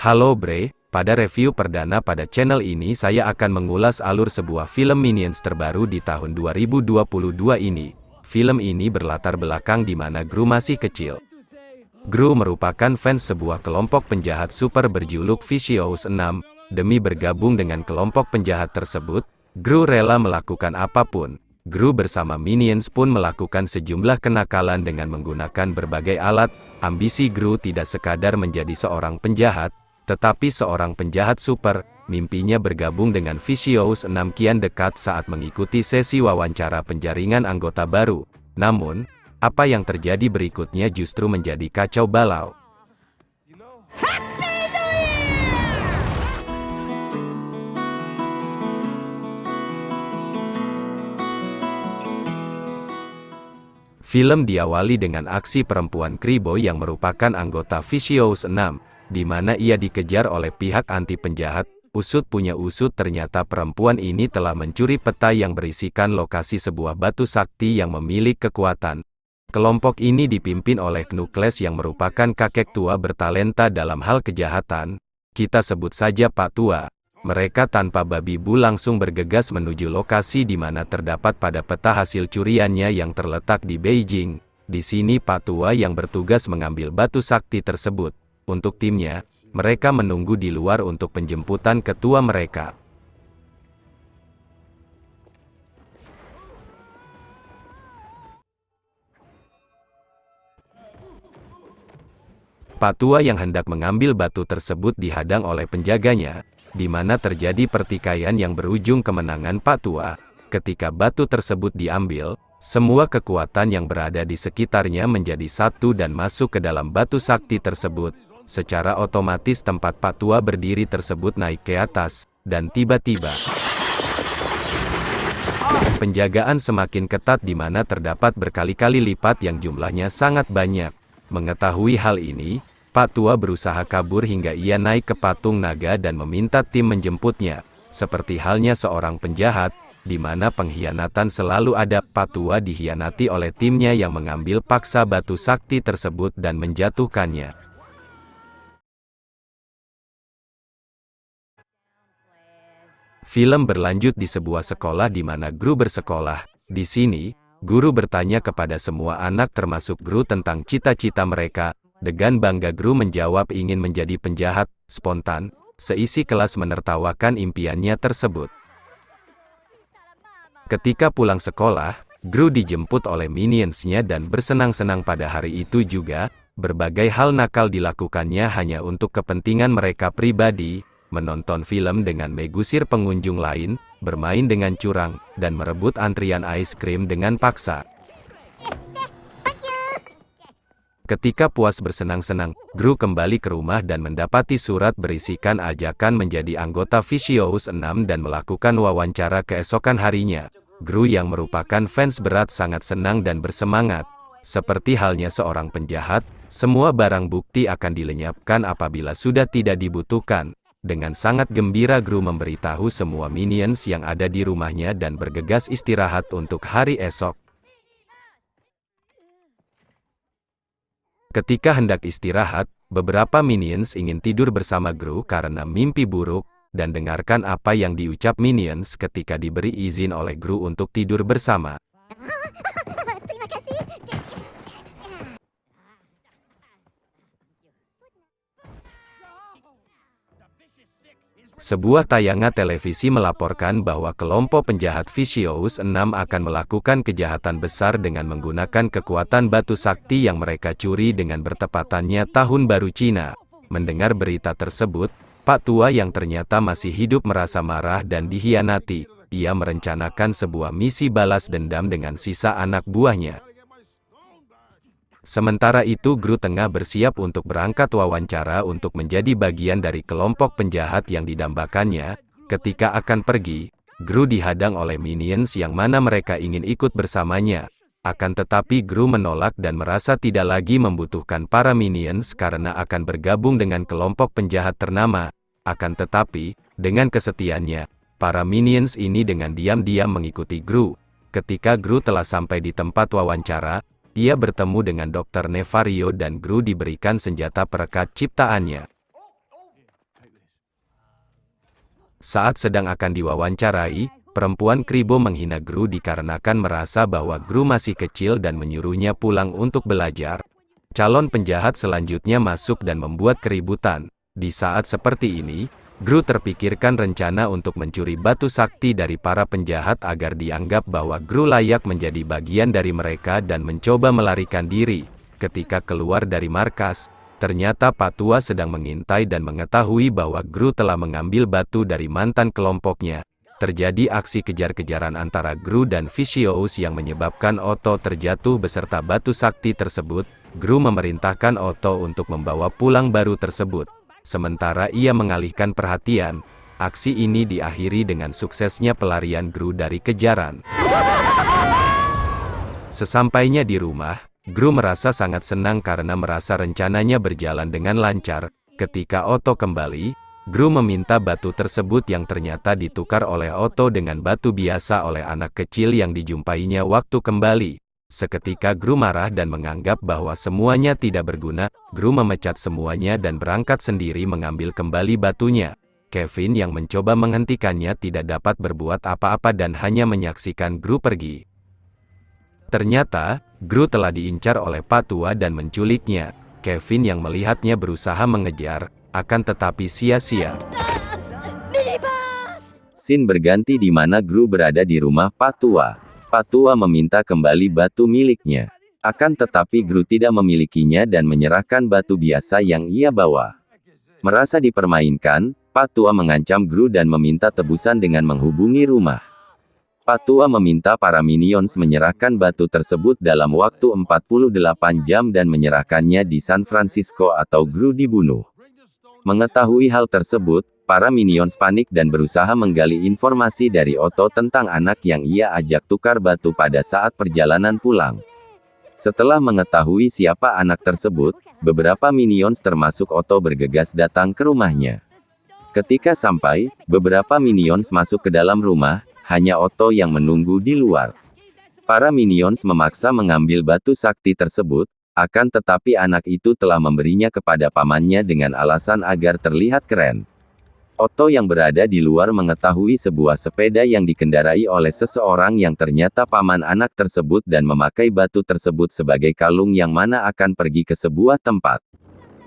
Halo Bre, pada review perdana pada channel ini saya akan mengulas alur sebuah film Minions terbaru di tahun 2022 ini. Film ini berlatar belakang di mana Gru masih kecil. Gru merupakan fans sebuah kelompok penjahat super berjuluk Vicious 6. Demi bergabung dengan kelompok penjahat tersebut, Gru rela melakukan apapun. Gru bersama Minions pun melakukan sejumlah kenakalan dengan menggunakan berbagai alat. Ambisi Gru tidak sekadar menjadi seorang penjahat, tetapi seorang penjahat super. Mimpinya bergabung dengan Vicious 6 kian dekat saat mengikuti sesi wawancara penjaringan anggota baru. Namun, apa yang terjadi berikutnya justru menjadi kacau balau. Film diawali dengan aksi perempuan Kribo yang merupakan anggota Vicious 6, di mana ia dikejar oleh pihak anti penjahat. Usut punya usut, ternyata perempuan ini telah mencuri peta yang berisikan lokasi sebuah batu sakti yang memiliki kekuatan. Kelompok ini dipimpin oleh Knuckles yang merupakan kakek tua bertalenta dalam hal kejahatan. Kita sebut saja Pak Tua. Mereka tanpa babi bu langsung bergegas menuju lokasi di mana terdapat pada peta hasil curiannya yang terletak di Beijing. Di sini Pak Tua yang bertugas mengambil batu sakti tersebut. Untuk timnya, mereka menunggu di luar untuk penjemputan ketua mereka. Pak Tua yang hendak mengambil batu tersebut dihadang oleh penjaganya, di mana terjadi pertikaian yang berujung kemenangan Pak Tua. Ketika batu tersebut diambil, semua kekuatan yang berada di sekitarnya menjadi satu dan masuk ke dalam batu sakti tersebut. Secara otomatis tempat Pak Tua berdiri tersebut naik ke atas, dan tiba-tiba penjagaan semakin ketat di mana terdapat berkali-kali lipat yang jumlahnya sangat banyak. Mengetahui hal ini, Pak Tua berusaha kabur hingga ia naik ke patung naga dan meminta tim menjemputnya. Seperti halnya seorang penjahat, di mana pengkhianatan selalu ada. Pak Tua dikhianati oleh timnya yang mengambil paksa batu sakti tersebut dan menjatuhkannya. Film berlanjut di sebuah sekolah di mana Gru bersekolah. Di sini, guru bertanya kepada semua anak termasuk Gru tentang cita-cita mereka. Dengan bangga Gru menjawab ingin menjadi penjahat. Spontan, seisi kelas menertawakan impiannya tersebut. Ketika pulang sekolah, Gru dijemput oleh Minions-nya dan bersenang-senang pada hari itu juga. Berbagai hal nakal dilakukannya hanya untuk kepentingan mereka pribadi. Menonton film dengan mengusir pengunjung lain, bermain dengan curang, dan merebut antrian es krim dengan paksa. Ketika puas bersenang-senang, Gru kembali ke rumah dan mendapati surat berisikan ajakan menjadi anggota Vicious 6 dan melakukan wawancara keesokan harinya. Gru yang merupakan fans berat sangat senang dan bersemangat. Seperti halnya seorang penjahat, semua barang bukti akan dilenyapkan apabila sudah tidak dibutuhkan. Dengan sangat gembira Gru memberitahu semua Minions yang ada di rumahnya dan bergegas istirahat untuk hari esok. Ketika hendak istirahat, beberapa Minions ingin tidur bersama Gru karena mimpi buruk, dan dengarkan apa yang diucap Minions ketika diberi izin oleh Gru untuk tidur bersama. Terima kasih. Sebuah tayangan televisi melaporkan bahwa kelompok penjahat Vicious 6 akan melakukan kejahatan besar dengan menggunakan kekuatan batu sakti yang mereka curi dengan bertepatannya Tahun Baru Cina. Mendengar berita tersebut, Pak Tua yang ternyata masih hidup merasa marah dan dikhianati. Ia merencanakan sebuah misi balas dendam dengan sisa anak buahnya. Sementara itu Gru tengah bersiap untuk berangkat wawancara untuk menjadi bagian dari kelompok penjahat yang didambakannya. Ketika akan pergi, Gru dihadang oleh Minions yang mana mereka ingin ikut bersamanya. Akan tetapi Gru menolak dan merasa tidak lagi membutuhkan para Minions karena akan bergabung dengan kelompok penjahat ternama. Akan tetapi, dengan kesetiaannya, para Minions ini dengan diam-diam mengikuti Gru. Ketika Gru telah sampai di tempat wawancara, ia bertemu dengan Dr. Nefario dan Gru diberikan senjata perekat ciptaannya. Saat sedang akan diwawancarai, perempuan Kribo menghina Gru dikarenakan merasa bahwa Gru masih kecil dan menyuruhnya pulang untuk belajar. Calon penjahat selanjutnya masuk dan membuat keributan. Di saat seperti ini, Gru terpikirkan rencana untuk mencuri batu sakti dari para penjahat agar dianggap bahwa Gru layak menjadi bagian dari mereka dan mencoba melarikan diri. Ketika keluar dari markas, ternyata Patua sedang mengintai dan mengetahui bahwa Gru telah mengambil batu dari mantan kelompoknya. Terjadi aksi kejar-kejaran antara Gru dan Vicious yang menyebabkan Otto terjatuh beserta batu sakti tersebut. Gru memerintahkan Otto untuk membawa pulang baru tersebut. Sementara ia mengalihkan perhatian, aksi ini diakhiri dengan suksesnya pelarian Gru dari kejaran. Sesampainya di rumah, Gru merasa sangat senang karena merasa rencananya berjalan dengan lancar. Ketika Otto kembali, Gru meminta batu tersebut yang ternyata ditukar oleh Otto dengan batu biasa oleh anak kecil yang dijumpainya waktu kembali. Seketika Gru marah dan menganggap bahwa semuanya tidak berguna. Gru memecat semuanya dan berangkat sendiri mengambil kembali batunya. Kevin yang mencoba menghentikannya tidak dapat berbuat apa-apa dan hanya menyaksikan Gru pergi. Ternyata, Gru telah diincar oleh Patua dan menculiknya. Kevin yang melihatnya berusaha mengejar, akan tetapi sia-sia. Scene berganti di mana Gru berada di rumah Patua. Patua meminta kembali batu miliknya. Akan tetapi Gru tidak memilikinya dan menyerahkan batu biasa yang ia bawa. Merasa dipermainkan, Patua mengancam Gru dan meminta tebusan dengan menghubungi rumah. Patua meminta para minions menyerahkan batu tersebut dalam waktu 48 jam dan menyerahkannya di San Francisco atau Gru dibunuh. Mengetahui hal tersebut, para minions panik dan berusaha menggali informasi dari Otto tentang anak yang ia ajak tukar batu pada saat perjalanan pulang. Setelah mengetahui siapa anak tersebut, beberapa minions termasuk Otto bergegas datang ke rumahnya. Ketika sampai, beberapa minions masuk ke dalam rumah. Hanya Otto yang menunggu di luar. Para minions memaksa mengambil batu sakti tersebut, akan tetapi anak itu telah memberinya kepada pamannya dengan alasan agar terlihat keren. Otto yang berada di luar mengetahui sebuah sepeda yang dikendarai oleh seseorang yang ternyata paman anak tersebut dan memakai batu tersebut sebagai kalung yang mana akan pergi ke sebuah tempat.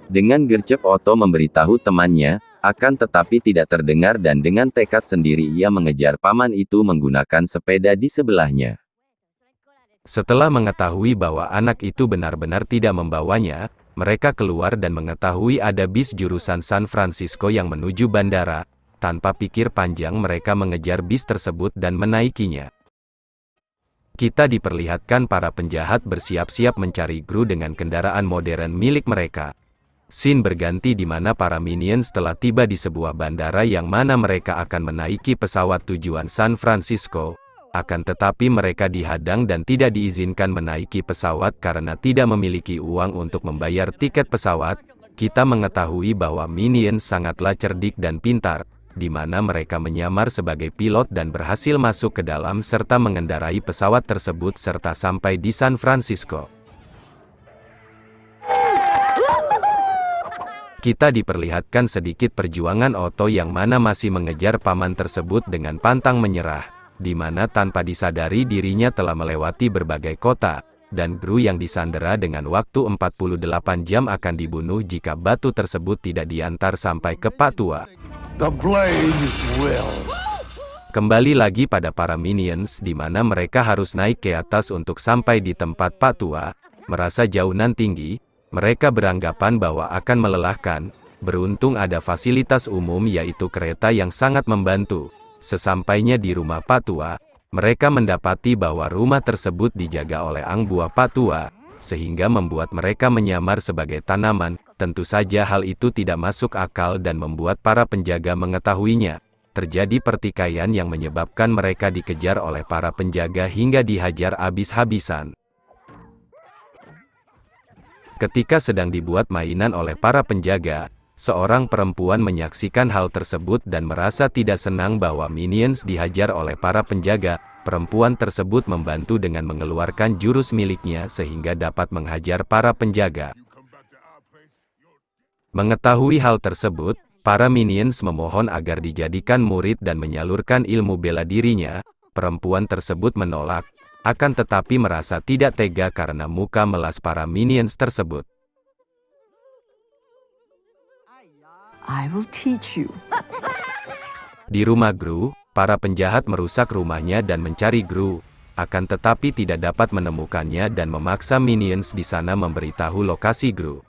Dengan gercep Otto memberitahu temannya, akan tetapi tidak terdengar dan dengan tekad sendiri ia mengejar paman itu menggunakan sepeda di sebelahnya. Setelah mengetahui bahwa anak itu benar-benar tidak membawanya, mereka keluar dan mengetahui ada bis jurusan San Francisco yang menuju bandara. Tanpa pikir panjang mereka mengejar bis tersebut dan menaikinya. Kita diperlihatkan para penjahat bersiap-siap mencari Gru dengan kendaraan modern milik mereka. Scene berganti di mana para minions telah tiba di sebuah bandara yang mana mereka akan menaiki pesawat tujuan San Francisco. Akan tetapi mereka dihadang dan tidak diizinkan menaiki pesawat karena tidak memiliki uang untuk membayar tiket pesawat. Kita mengetahui bahwa minions sangatlah cerdik dan pintar, di mana mereka menyamar sebagai pilot dan berhasil masuk ke dalam serta mengendarai pesawat tersebut serta sampai di San Francisco. Kita diperlihatkan sedikit perjuangan Otto yang mana masih mengejar paman tersebut dengan pantang menyerah, di mana tanpa disadari dirinya telah melewati berbagai kota, dan Gru yang disandera dengan waktu 48 jam akan dibunuh jika batu tersebut tidak diantar sampai ke Patua. Kembali lagi pada para minions di mana mereka harus naik ke atas untuk sampai di tempat Patua, merasa jauhan tinggi. Mereka beranggapan bahwa akan melelahkan. Beruntung ada fasilitas umum yaitu kereta yang sangat membantu. Sesampainya di rumah Patua, mereka mendapati bahwa rumah tersebut dijaga oleh Ang Buah Patua, sehingga membuat mereka menyamar sebagai tanaman. Tentu saja hal itu tidak masuk akal dan membuat para penjaga mengetahuinya. Terjadi pertikaian yang menyebabkan mereka dikejar oleh para penjaga hingga dihajar habis-habisan. Ketika sedang dibuat mainan oleh para penjaga, seorang perempuan menyaksikan hal tersebut dan merasa tidak senang bahwa minions dihajar oleh para penjaga. Perempuan tersebut membantu dengan mengeluarkan jurus miliknya sehingga dapat menghajar para penjaga. Mengetahui hal tersebut, Para minions memohon agar dijadikan murid dan menyalurkan ilmu bela dirinya. Perempuan tersebut menolak, akan tetapi merasa tidak tega karena muka melas para minions tersebut. I will teach you. Di rumah Gru, para penjahat merusak rumahnya dan mencari Gru, akan tetapi tidak dapat menemukannya dan memaksa minions di sana memberitahu lokasi Gru.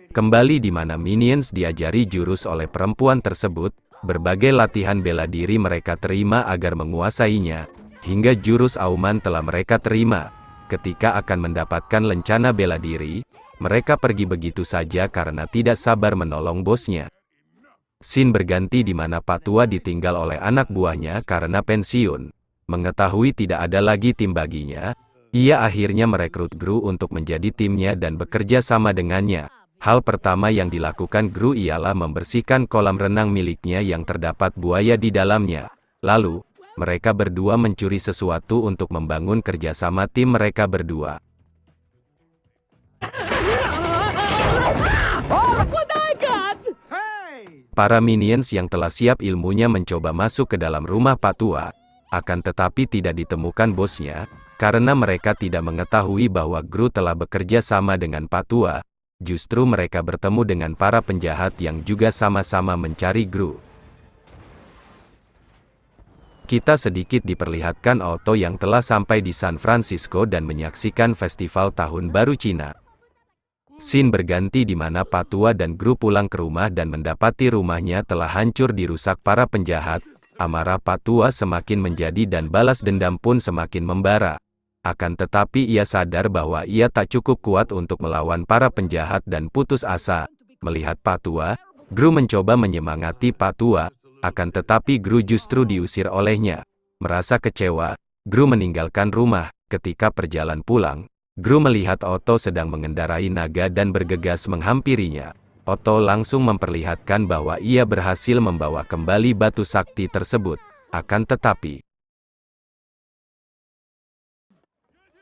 Kembali di mana minions diajari jurus oleh perempuan tersebut, berbagai latihan bela diri mereka terima agar menguasainya, hingga jurus auman telah mereka terima. Ketika akan mendapatkan lencana bela diri, mereka pergi begitu saja karena tidak sabar menolong bosnya. Scene berganti di mana Pak Tua ditinggal oleh anak buahnya karena pensiun. Mengetahui tidak ada lagi tim baginya, ia akhirnya merekrut Gru untuk menjadi timnya dan bekerja sama dengannya. Hal pertama yang dilakukan Gru ialah membersihkan kolam renang miliknya yang terdapat buaya di dalamnya. Lalu, mereka berdua mencuri sesuatu untuk membangun kerjasama tim mereka berdua. Para minions yang telah siap ilmunya mencoba masuk ke dalam rumah Pak Tua, akan tetapi tidak ditemukan bosnya, karena mereka tidak mengetahui bahwa Gru telah bekerja sama dengan Pak Tua. Justru mereka bertemu dengan para penjahat yang juga sama-sama mencari Gru. Kita sedikit diperlihatkan Otto yang telah sampai di San Francisco dan menyaksikan festival Tahun Baru Cina. Scene berganti di mana Pak Tua dan Gru pulang ke rumah dan mendapati rumahnya telah hancur dirusak para penjahat. Amarah Pak Tua semakin menjadi dan balas dendam pun semakin membara. Akan tetapi ia sadar bahwa ia tak cukup kuat untuk melawan para penjahat dan putus asa. Melihat Pak Tua, Gru mencoba menyemangati Pak Tua, akan tetapi Gru justru diusir olehnya. Merasa kecewa, Gru meninggalkan rumah. Ketika perjalanan pulang, Gru melihat Otto sedang mengendarai naga dan bergegas menghampirinya. Otto langsung memperlihatkan bahwa ia berhasil membawa kembali batu sakti tersebut. Akan tetapi,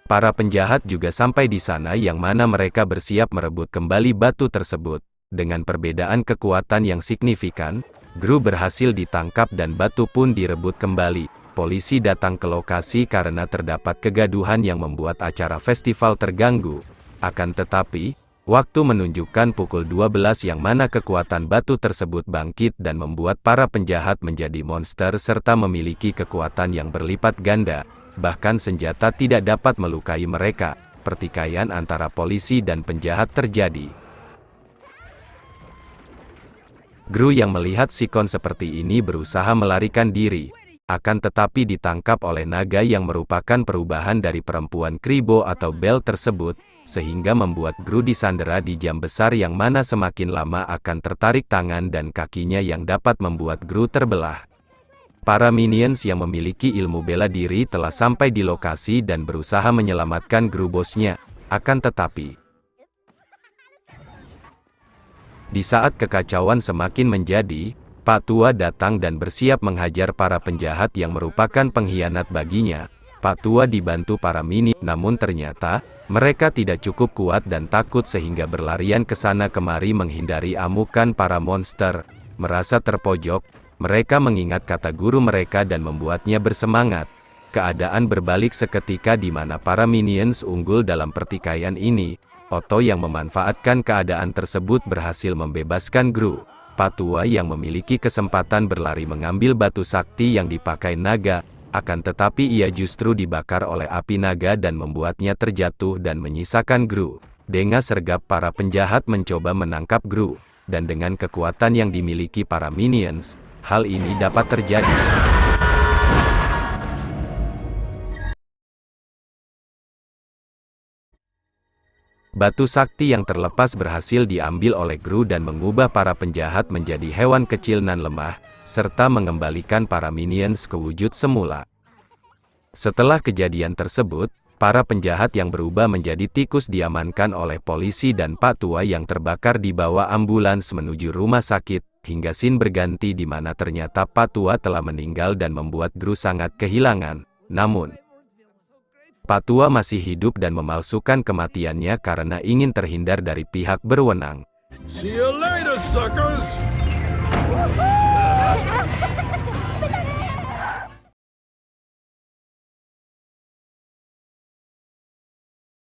para penjahat juga sampai di sana yang mana mereka bersiap merebut kembali batu tersebut. Dengan perbedaan kekuatan yang signifikan, Gru berhasil ditangkap dan batu pun direbut kembali. Polisi datang ke lokasi karena terdapat kegaduhan yang membuat acara festival terganggu. Akan tetapi, waktu menunjukkan pukul 12 yang mana kekuatan batu tersebut bangkit dan membuat para penjahat menjadi monster serta memiliki kekuatan yang berlipat ganda. Bahkan senjata tidak dapat melukai mereka. Pertikaian antara polisi dan penjahat terjadi. Gru yang melihat sikon seperti ini berusaha melarikan diri. Akan tetapi ditangkap oleh naga yang merupakan perubahan dari perempuan Kribo atau Bel tersebut, sehingga membuat Gru disandera di jam besar yang mana semakin lama akan tertarik tangan dan kakinya yang dapat membuat Gru terbelah. Para minions yang memiliki ilmu bela diri telah sampai di lokasi dan berusaha menyelamatkan Gru bosnya. Akan tetapi, di saat kekacauan semakin menjadi, Pak Tua datang dan bersiap menghajar para penjahat yang merupakan pengkhianat baginya. Pak Tua dibantu para minions, namun ternyata, mereka tidak cukup kuat dan takut sehingga berlarian ke sana kemari menghindari amukan para monster. Merasa terpojok, mereka mengingat kata guru mereka dan membuatnya bersemangat. Keadaan berbalik seketika di mana para minions unggul dalam pertikaian ini. Otto yang memanfaatkan keadaan tersebut berhasil membebaskan Gru. Pak Tua yang memiliki kesempatan berlari mengambil batu sakti yang dipakai naga, akan tetapi ia justru dibakar oleh api naga dan membuatnya terjatuh dan menyisakan Gru. Dengan sergap para penjahat mencoba menangkap Gru, dan dengan kekuatan yang dimiliki para minions, hal ini dapat terjadi. Batu sakti yang terlepas berhasil diambil oleh Gru dan mengubah para penjahat menjadi hewan kecil nan lemah, serta mengembalikan para minions ke wujud semula. Setelah kejadian tersebut, para penjahat yang berubah menjadi tikus diamankan oleh polisi dan Pak Tua yang terbakar dibawa ambulans menuju rumah sakit, hingga scene berganti di mana ternyata Pak Tua telah meninggal dan membuat Gru sangat kehilangan. Namun, Pak Tua masih hidup dan memalsukan kematiannya karena ingin terhindar dari pihak berwenang. See you later, suckers!